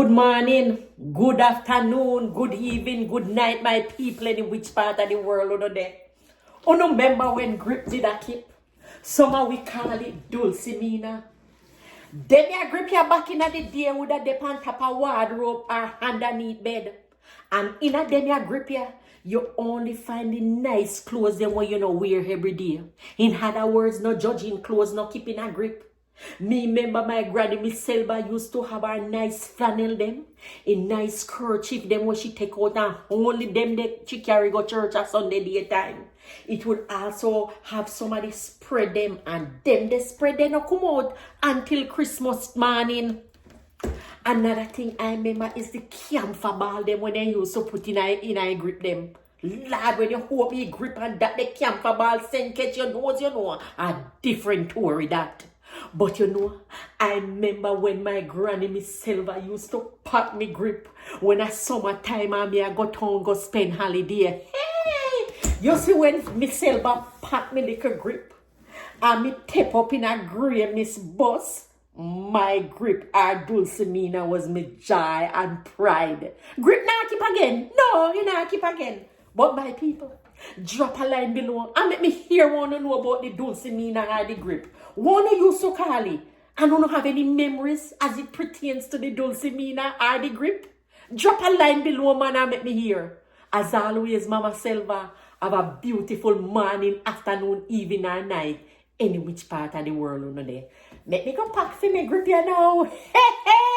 Good morning, good afternoon, good evening, good night, my people in which part of the world you there. You remember when grip did a keep? Some we call it Dulcimena. Then you grip your back in the day with a dip on top of wardrobe or underneath bed. And in a them you grip you only find the nice clothes them when you know wear every day. In other words, no judging clothes, no keeping a grip. Me remember my granny Miss Selva used to have her nice flannel them, a nice kerchief them when she take out and only them that she carry go church at Sunday daytime. It would also have somebody spread them and them they spread them no come out until Christmas morning. Another thing I remember is the camphor ball them when they used to put in a grip them. Lad, when you hope you grip and that the camphor ball send catch your nose, you know, a different story that. But you know, I remember when my granny Miss Silva used to pat me grip when a summertime and me I go town go spend holiday. Hey! You see when Miss Silva pat me little grip and me tap up in a grey Miss Bus, my grip our Dulcimena was me joy and pride. Grip now keep again. No, you not keep again. But my people, drop a line below and make me hear want to know about the Dulcimena or the grip. Wanna use so call it and don't have any memories as it pertains to the Dulcimena or the grip? Drop a line below, man, and make me hear. As always, Mama Selva, have a beautiful morning, afternoon, evening, or night, any which part of the world you know there. Make me go pack for me grip here now. Hey, hey!